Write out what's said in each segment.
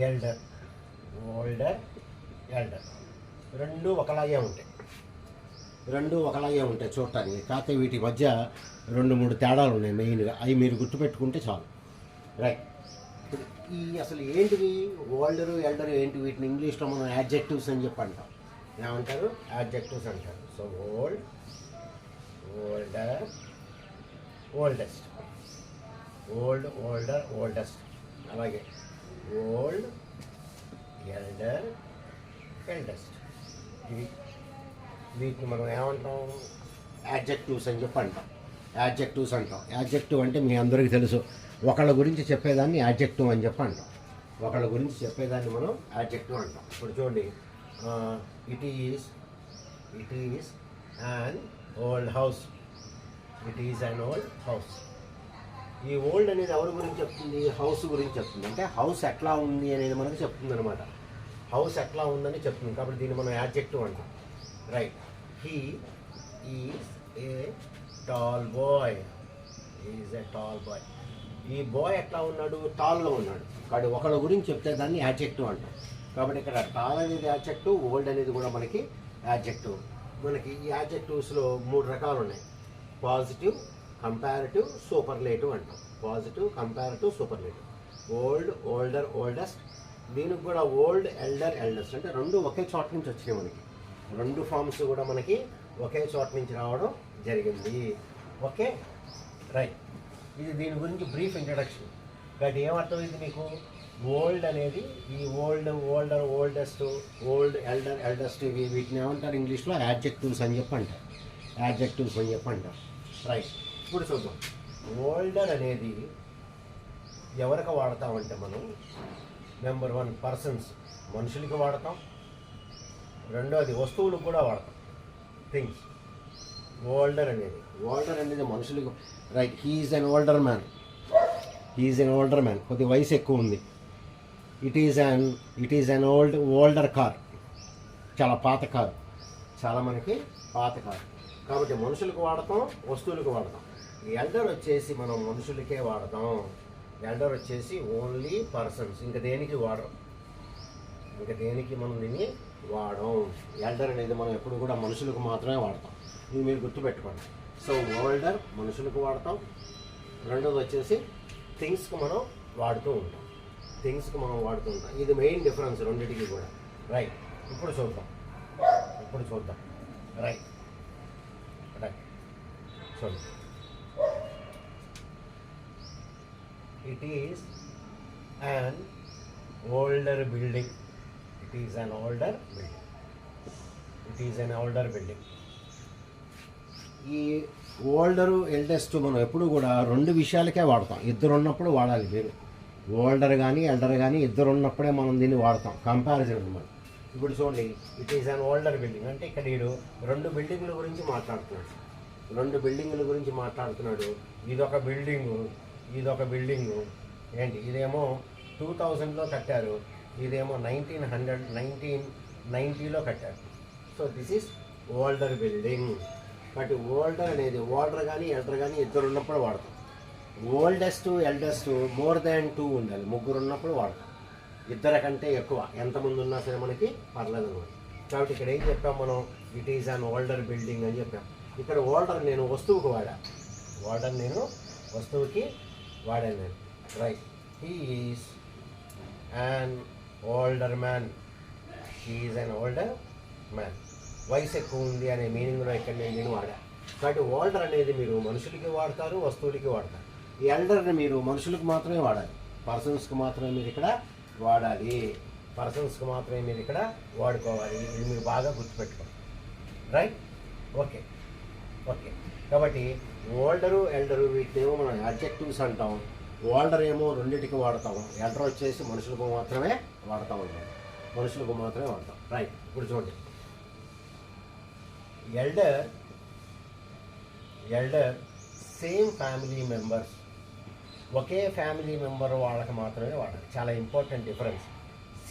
Elder, older, elder రెండు ఒకలాగే ఉంటాయి చూడటానికి. కాకపోతే వీటి మధ్య 2-3 తేడాలు ఉన్నాయి మెయిన్గా. అవి మీరు గుర్తుపెట్టుకుంటే చాలు. రైట్. ఇప్పుడు ఈ అసలు ఏంటివి ఓల్డరు ఎల్డరు ఏంటి? వీటిని ఇంగ్లీష్లో మనం యాడ్జెక్టివ్స్ అని చెప్పి అంటాం. ఏమంటారు? యాడ్జెక్టివ్స్ అంటారు. So old, older, oldest, old, older, oldest. అలాగే ఓల్డ్, ఎల్డర్, ఎల్డెస్ట్. వీటిని మనం ఏమంటాం? యాడ్జెక్టివ్స్ అని చెప్పి అంటాం. యాడ్జెక్టివ్ అంటే మీ అందరికీ తెలుసు, ఒకళ్ళ గురించి చెప్పేదాన్ని యాడ్జెక్టివ్ అని చెప్పి అంటాం. ఒకళ్ళ గురించి చెప్పేదాన్ని మనం యాడ్జెక్టివ్ అంటాం. ఇప్పుడు చూడండి, it is an old house. It is an old house. ఈ ఓల్డ్ అనేది ఎవరి గురించి చెప్తుంది? హౌస్ గురించి చెప్తుంది. అంటే హౌస్ ఎట్లా ఉంది అనేది మనకు చెప్తుంది అనమాట. హౌస్ ఎట్లా ఉందని చెప్తుంది. కాబట్టి దీన్ని మనం యాడ్జెక్టివ్ అంటాం. Right. He is a tall boy. ఈ బాయ్ ఎట్లా ఉన్నాడు? టాల్గా ఉన్నాడు. కాబట్టి ఒకళ్ళ గురించి చెప్తే దాన్ని యాడ్జెక్టివ్ అంటాం. కాబట్టి ఇక్కడ టాల్ అనేది యాడ్జెక్టివ్, ఓల్డ్ అనేది కూడా మనకి యాడ్జెక్టివ్. మనకి ఈ యాడ్జెక్టివ్స్లో 3 రకాలు ఉన్నాయి. పాజిటివ్, కంపారిటివ్, సూపర్లేటివ్ అంటాం. Positive, comparative, superlative. Old, older, oldest. దీనికి కూడా ఓల్డ్, ఎల్డర్, ఎల్డెస్ట్ అంటే రెండు ఒకే చోట నుంచి వచ్చినాయి మనకి. 2 ఫార్మ్స్ కూడా మనకి ఒకే చోట నుంచి రావడం జరిగింది. Okay, right. ఇది దీని గురించి బ్రీఫ్ ఇంట్రడక్షన్. బట్ ఏమర్థమైంది మీకు? ఓల్డ్ అనేది ఈ old, older, oldest, old, elder, eldest వీటిని ఏమంటారు ఇంగ్లీష్లో? యాడ్జెక్టివ్స్ అని చెప్పి అంటారు. రైట్. ఇప్పుడు చూద్దాం. ఓల్డర్ అనేది ఎవరికి వాడతామంటే మనం నెంబర్ 1 పర్సన్స్, మనుషులకి వాడతాం. రెండోది వస్తువులకు కూడా వాడతాం, థింగ్స్. ఓల్డర్ అనేది మనుషులకు. రైట్. హీఈస్ అన్ ఓల్డర్ మ్యాన్. కొద్ది వయసు ఎక్కువ ఉంది. It is an older car. చాలా పాత కారు, చాలా మనకి పాత కారు. కాబట్టి మనుషులకు వాడతాం, వస్తువులకు వాడతాం. ఎల్డర్ వచ్చేసి మనం మనుషులకే వాడతాం. ఎల్డర్ వచ్చేసి ఓన్లీ పర్సన్స్. ఇంకా దేనికి మనం దీన్ని వాడం. ఎల్డర్ అనేది మనం ఎప్పుడు కూడా మనుషులకు మాత్రమే వాడతాం. ఇది మీరు గుర్తుపెట్టుకోండి. సో ఓల్డర్ మనుషులకు వాడతాం. రెండోది వచ్చేసి థింగ్స్కి మనం వాడుతూ ఉంటాం. ఇది మెయిన్ డిఫరెన్స్ రెండింటికి కూడా. రైట్. ఇప్పుడు చూద్దాం. రైట్. చూడండి. It is an older building. ఈ ఓల్డరు, ఎల్డెస్ట్ మనం ఎప్పుడు కూడా 2 విషయాలకే వాడతాం. ఇద్దరు ఉన్నప్పుడు వాడాలి. మీరు ఓల్డర్ కానీ ఎల్డర్ కానీ ఇద్దరు ఉన్నప్పుడే మనం దీన్ని వాడతాం. కంపారిజన్ అనమాట. ఇప్పుడు చూడండి, it is an older building అంటే ఇక్కడ వీడు 2 బిల్డింగ్ల గురించి మాట్లాడుతున్నాడు. ఇదొక బిల్డింగు. ఏంటి? ఇదేమో 2000లో కట్టారు, ఇదేమో 1990లో కట్టారు. So this is older building. But older అనేది ఓల్డర్ కానీ ఎల్డర్ కానీ ఇద్దరు ఉన్నప్పుడు వాడతాం. ఓల్డెస్ట్, ఎల్డెస్ట్ మోర్ దాన్ 2 ఉండాలి. 3 ఉన్నప్పుడు వాడతాం. 2 కంటే ఎక్కువ ఎంతమంది ఉన్నా సరే మనకి పర్లేదు అనమాట. కాబట్టి ఇక్కడ ఏం చెప్పాం మనం? It is an older building అని చెప్పాం. ఇక్కడ ఓల్డర్ నేను వస్తువుకి వాడాను నేను. Right. He is an older man. వయసు ఎక్కువ ఉంది అనే మీనింగ్లో ఇక్కడ నేను వాడా. కాబట్టి ఓల్డర్ అనేది మీరు మనుషులకి వాడతారు, వస్తువులకి వాడతారు. ఈ ఎల్డర్ని మీరు మనుషులకు మాత్రమే వాడాలి, పర్సన్స్కి మాత్రమే మీరు ఇక్కడ వాడుకోవాలి. ఇది మీరు బాగా గుర్తుపెట్టుకోండి. రైట్. ఓకే. కాబట్టి ఓల్డరు, ఎల్డరు వీటినేమో మనం యాడ్జెక్టివ్స్ అంటాం. ఓల్డర్ ఏమో రెండింటికి వాడతాం. ఎల్డర్ వచ్చేసి మనుషులకు మాత్రమే వాడతాం. రైట్. ఇప్పుడు చూడండి, ఎల్డర్ సేమ్ ఫ్యామిలీ మెంబర్స్, ఒకే ఫ్యామిలీ మెంబర్ వాళ్ళకి మాత్రమే వాడాలి. చాలా important difference.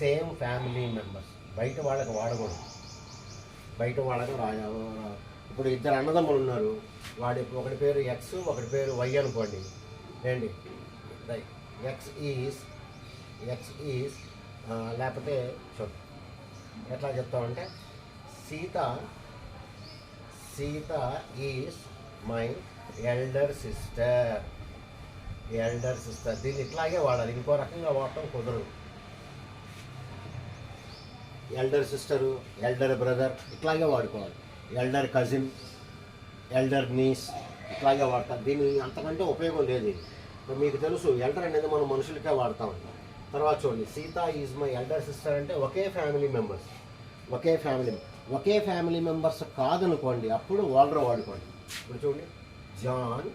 Same family members, బయట వాళ్ళకి వాడకూడదు. ఇప్పుడు 2 అన్నదమ్ములు ఉన్నారు. ఒకటి పేరు ఎక్స్, ఒకటి పేరు వై అనుకోండి. ఏంటి? రైట్. ఎక్స్ ఈజ్ లేకపోతే చూడు ఎట్లా చెప్తామంటే Sita is my elder sister. దీన్ని ఇట్లాగే వాడాలి, ఇంకో రకంగా వాడటం కుదరదు. ఎల్డర్ సిస్టరు, ఎల్డర్ బ్రదర్ ఇట్లాగే వాడుకోవాలి. ఎల్డర్ కజిన్, ఎల్డర్ నీస్ ఇట్లాగే వాడతారు. దీన్ని అంతకంటే ఉపయోగం లేదు. మీకు తెలుసు ఎల్డర్ అనేది మనం మనుషులకే వాడతాం. తర్వాత చూడండి, Sita is my elder sister అంటే ఒకే ఫ్యామిలీ మెంబర్స్ కాదనుకోండి, అప్పుడు ఓల్డర్ వాడుకోండి. ఇప్పుడు చూడండి, John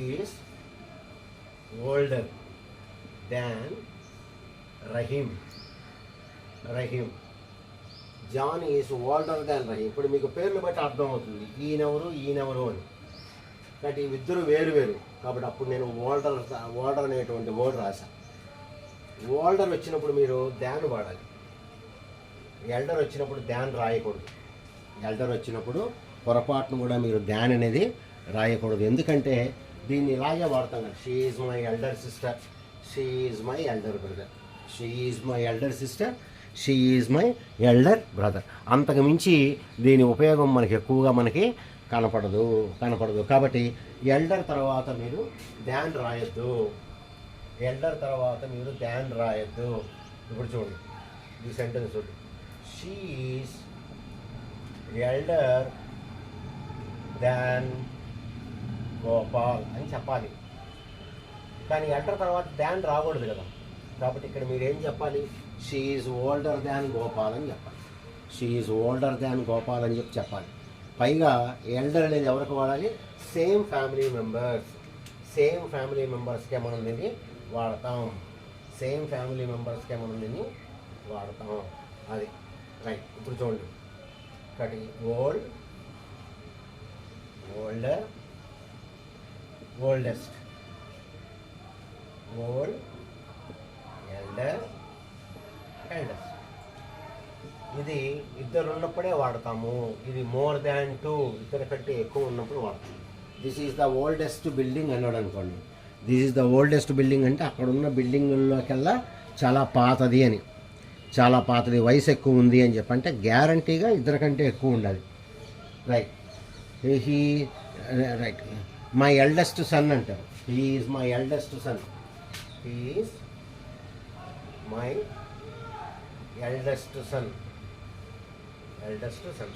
is older than Rahim. John is older than Rahim. ఇప్పుడు మీకు పేర్లు బట్టి అర్థమవుతుంది ఈయనెవరు అని. కాబట్టి ఇద్దరు వేరు. కాబట్టి అప్పుడు నేను ఓల్డర్ అనేటువంటి వర్డ్ రాశాను. ఓల్డర్ వచ్చినప్పుడు మీరు దాన్ వాడాలి. ఎల్డర్ వచ్చినప్పుడు దాన్ రాయకూడదు. ఎల్డర్ వచ్చినప్పుడు పొరపాటును కూడా మీరు దాన్ అనేది రాయకూడదు. ఎందుకంటే దీన్ని ఇలాగే వాడతాం కదా, she is my elder sister, she is my elder brother, she is my elder sister, she is my elder brother. అంతకు మించి దీని ఉపయోగం మనకి ఎక్కువగా కనపడదు. కాబట్టి ఎల్డర్ తర్వాత మీరు దాన్ రాయొద్దు. ఇప్పుడు చూడండి ఈ సెంటెన్స్ చూడండి, షీ ఈజ్ ఎల్డర్ దాన్ గోపాల్ అని చెప్పాలి. కానీ ఎల్డర్ తర్వాత దాన్ రాకూడదు కదా. కాబట్టి ఇక్కడ మీరు ఏం చెప్పాలి, షీ ఈజ్ ఓల్డర్ దాన్ గోపాల్ అని చెప్పాలి. చెప్పాలి. పైగా ఎల్డర్ అనేది ఎవరికి వాడాలి, సేమ్ ఫ్యామిలీ మెంబర్స్కే మనం దీన్ని వాడతాం. అది రైట్. ఇప్పుడు చూడండి, ఒకటి ఓల్డర్, ఓల్డెస్ట్, ఎల్డర్, ఎల్డెస్ట్. ఇది ఇద్దరు ఉన్నప్పుడే వాడతాము. ఇది మోర్ దాన్ 2, ఇద్దరి కంటే ఎక్కువ ఉన్నప్పుడు వాడతాము. This is the oldest building అన్నాడు అనుకోండి. This is the oldest building అంటే అక్కడ ఉన్న బిల్డింగుల్లోకెల్లా చాలా పాతది, వయసు ఎక్కువ ఉంది అని చెప్పంటే గ్యారంటీగా ఇద్దరి కంటే ఎక్కువ ఉండాలి. రైట్. మై ఎల్డెస్ట్ సన్ అంటారు. He is my eldest sun.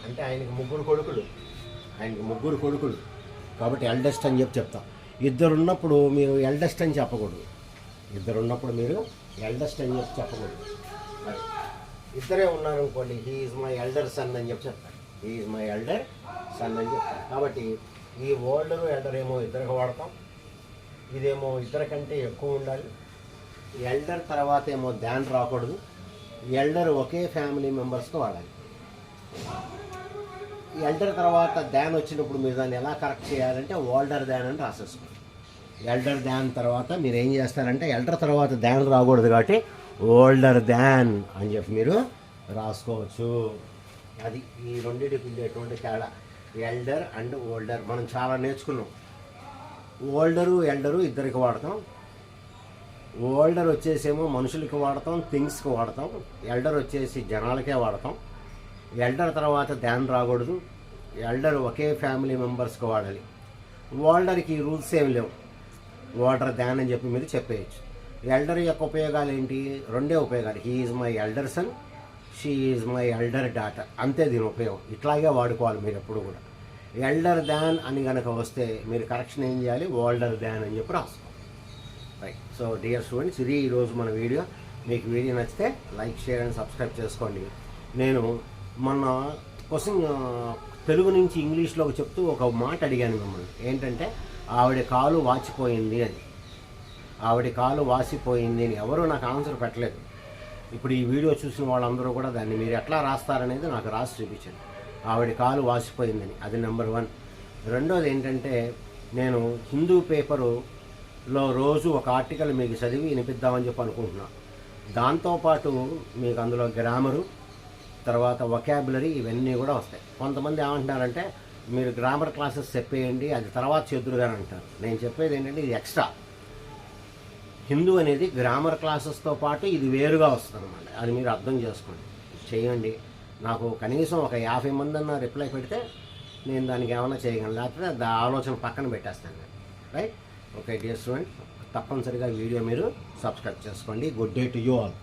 అంటే ఆయనకి ముగ్గురు కొడుకులు. కాబట్టి ఎల్డెస్ట్ అని చెప్తాం. ఇద్దరు ఉన్నప్పుడు మీరు ఎల్డెస్ట్ అని చెప్పకూడదు. ఇద్దరే ఉన్నారనుకోండి, he is my elder son అని చెప్తారు. కాబట్టి ఈ ఓల్డరు ఎల్డర్ ఏమో ఇద్దరికి వాడతాం, ఇదేమో ఇద్దరి కంటే ఎక్కువ ఉండాలి. ఎల్డర్ తర్వాత ఏమో దాన్ రాకూడదు. ఎల్డర్ ఒకే ఫ్యామిలీ మెంబర్స్కి వాడాలి. ఎల్డర్ తర్వాత దాన్ వచ్చినప్పుడు మీరు దాన్ని ఎలా కరెక్ట్ చేయాలంటే ఓల్డర్ దాన్ అని రాసేసుకోండి. ఎల్డర్ దాన్ తర్వాత మీరు ఏం చేస్తారంటే ఎల్డర్ తర్వాత దాన్ రాకూడదు కాబట్టి ఓల్డర్ దాన్ అని చెప్పి మీరు రాసుకోవచ్చు. అది ఈ రెండింటికి ఉండేటువంటి తేడా, ఎల్డర్ అండ్ ఓల్డర్. మనం చాలా నేర్చుకున్నాం. ఓల్డరు ఎల్డరు ఇద్దరికి వాడతాం. ఓల్డర్ వచ్చేసేమో మనుషులకి వాడతాం, థింగ్స్కి వాడతాం. ఎల్డర్ వచ్చేసి జనాలకే వాడతాం. ఎల్డర్ తర్వాత దాన్ రాకూడదు. ఎల్డర్ ఒకే ఫ్యామిలీ మెంబర్స్కి వాడాలి. ఓల్డర్కి రూల్స్ ఏమి లేవు. ఓల్డర్ దాన్ అని చెప్పి మీరు చెప్పేయచ్చు. ఎల్డర్ యొక్క ఉపయోగాలు ఏంటి, రెండే ఉపయోగాలు. He is my elder son, she is my elder daughter. అంతే దీని ఉపయోగం. ఇట్లాగే వాడుకోవాలి మీరు ఎప్పుడు కూడా. ఎల్డర్ దాన్ అని కనుక వస్తే మీరు కరెక్షన్ ఏం చేయాలి, ఓల్డర్ దాన్ అని చెప్పి రాసుకోవాలి. రైట్. సో డియర్ స్టూడెంట్స్, ఇది ఈరోజు మన వీడియో. మీకు వీడియో నచ్చితే లైక్, షేర్ అండ్ సబ్స్క్రైబ్ చేసుకోండి. నేను మొన్న క్వశ్చన్ తెలుగు నుంచి ఇంగ్లీష్లోకి చెప్తూ ఒక మాట అడిగాను మిమ్మల్ని. ఏంటంటే ఆవిడ కాలు వాచిపోయింది అని. ఎవరు నాకు ఆన్సర్ పెట్టలేదు. ఇప్పుడు ఈ వీడియో చూసిన వాళ్ళందరూ కూడా దాన్ని మీరు ఎట్లా రాస్తారనేది నాకు రాసి చూపించండి. ఆవిడ కాలు వాసిపోయిందని, అది నెంబర్ 1. రెండోది ఏంటంటే, నేను హిందూ పేపరులో రోజు ఒక ఆర్టికల్ మీకు చదివి వినిపిద్దామని చెప్పి అనుకుంటున్నాను. దాంతోపాటు మీకు అందులో గ్రామరు, తర్వాత వొకాబులరీ ఇవన్నీ కూడా వస్తాయి. కొంతమంది ఏమంటున్నారంటే మీరు గ్రామర్ క్లాసెస్ చెప్పేయండి, అది తర్వాత చేద్దురుగాని అంటారు. నేను చెప్పేది ఏంటంటే ఇది ఎక్స్ట్రా. హిందూ అనేది గ్రామర్ క్లాసెస్తో పాటు ఇది వేరుగా వస్తుంది అనమాట. అది మీరు అర్థం చేసుకోండి, చేయండి. నాకు కనీసం ఒక 50 మంది అన్న రిప్లై పెడితే నేను దానికి ఏమైనా చేయగలను, లేకపోతే ఆలోచన పక్కన పెట్టేస్తాను నేను. రైట్? ఓకే డియర్ స్టూడెంట్, తప్పనిసరిగా వీడియో మీరు సబ్స్క్రైబ్ చేసుకోండి. Good day to you all.